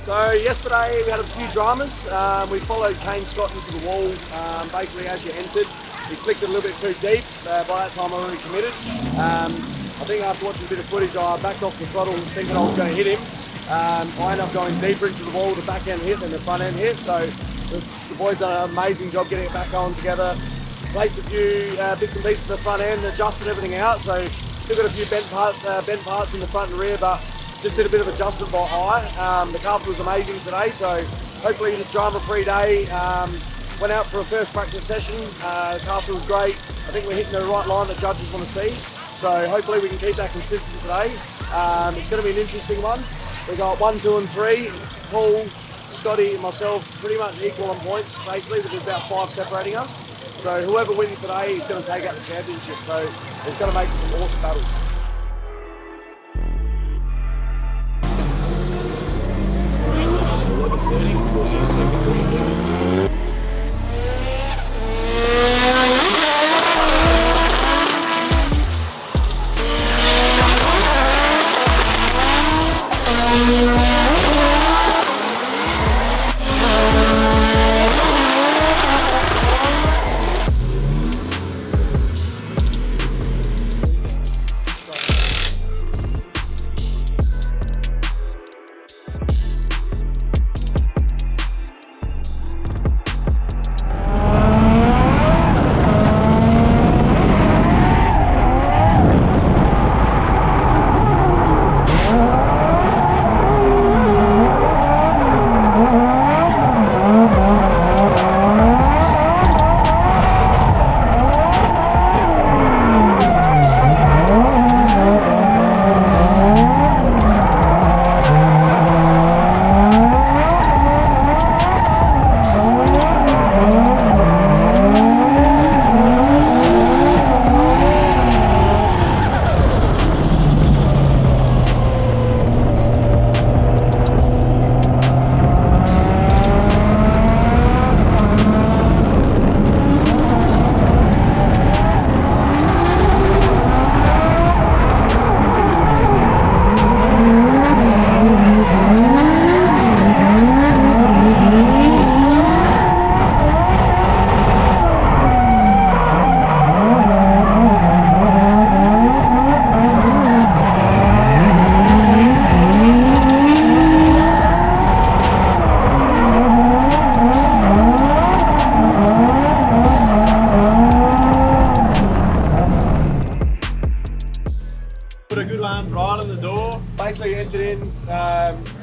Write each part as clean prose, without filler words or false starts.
So yesterday we had a few dramas. We followed Kane Scott into the wall. Basically, as you entered, he flicked it a little bit too deep. By that time, I already committed. I think after watching a bit of footage, I backed off the throttle thinking I was going to hit him. I ended up going deeper into the wall. The back end hit, then the front end hit. So the boys done an amazing job getting it back on together. Placed a few bits and pieces of the front end, adjusted everything out. So still got a few bent parts in the front and rear, but just did a bit of adjustment by eye. The car was amazing today, so hopefully a drama-free day. Went out for a first practice session. The car was great. I think we're hitting the right line that judges want to see. So hopefully we can keep that consistent today. It's going to be an interesting one. We've got 1, 2 and 3. Paul, Scotty and myself pretty much equal on points basically, but there's about 5 separating us. So whoever wins today is going to take out the championship. So it's going to make some awesome battles.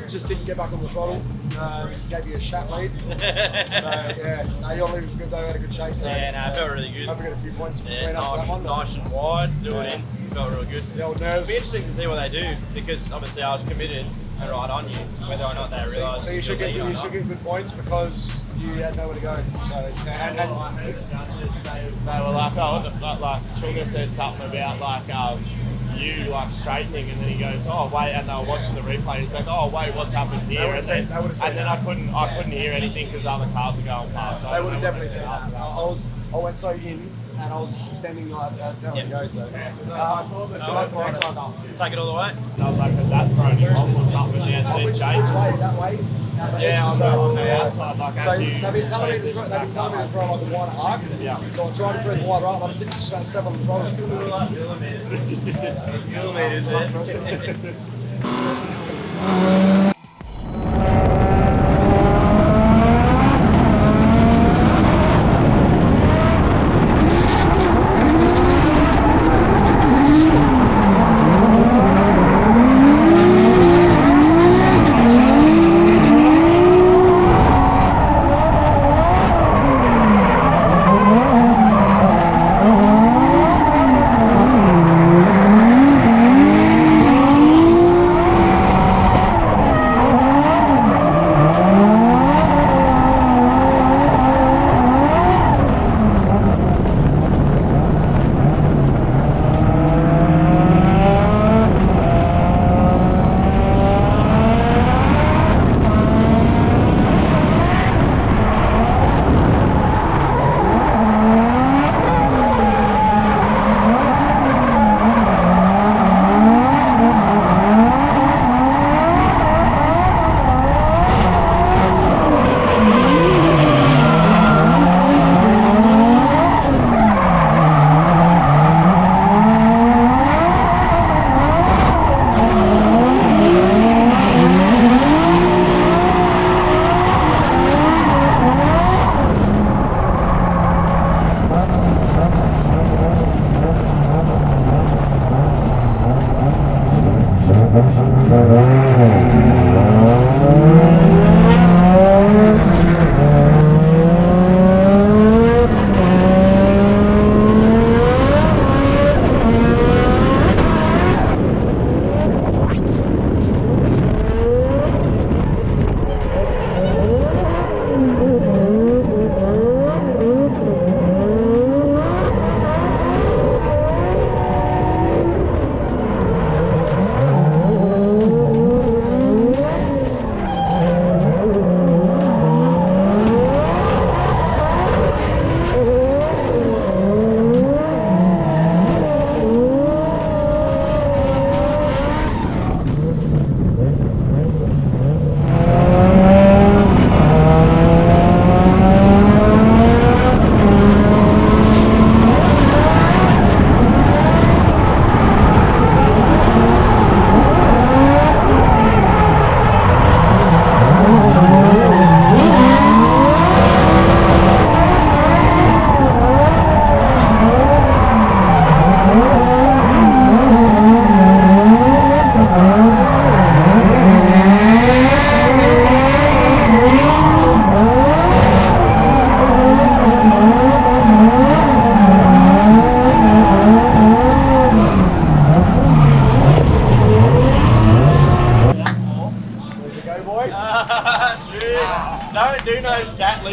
Just didn't get back on the throttle. Gave you a shat lead. Your lead was good though. Had a good chase. Yeah, no, it felt really good. Hopefully get a few points. Yeah, nice and wide. Do it in. Felt really good. It'll be interesting to see what they do because obviously I was committed and right on you, whether or not they realise. So you should get good points because you had nowhere to go. They were like Chunga said something about you straightening, and then he goes, oh wait, and they were watching the replay. He's like, oh wait, what's happened here? And then I couldn't hear anything because other cars are going past. They would have definitely said that. I went so in, and I was standing like that. There we go. So take it all the way. And I was like, has that thrown you off or something? And then Jason. That way. Yeah, on the outside, so they've been telling me to throw like a wider arc. Yeah. So I tried to throw the wider arc, I just didn't step on the throttle. Millimeters,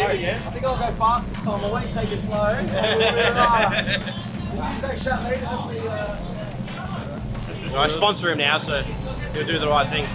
Yeah. I think I'll go fast this time. I'll let you take it slow. Did you say shut me? I sponsor him now, so he'll do the right thing.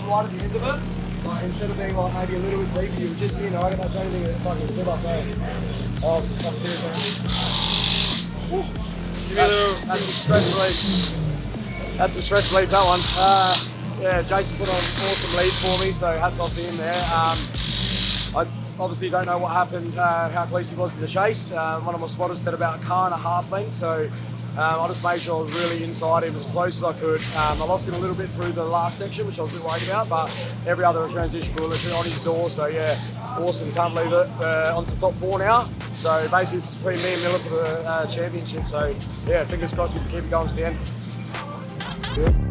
Right at the end of it, like, instead of being like maybe a little bit deeper, you just, you know, I don't know, it's anything that fucking zip up there. Oh, fuck, that's a stress relief. That's a stress relief, that one. Yeah, Jason put on awesome lead for me, so hats off to him there. I obviously don't know what happened, how close he was in the chase. One of my spotters said about a car and a half length, so I just made sure I was really inside him as close as I could. I lost him a little bit through the last section, which I was a bit worried about, but every other transition we were literally on his door, so yeah, awesome, can't believe it. Onto the top 4 now, so basically it's between me and Miller for the championship, so yeah, fingers crossed we can keep it going to the end. Good.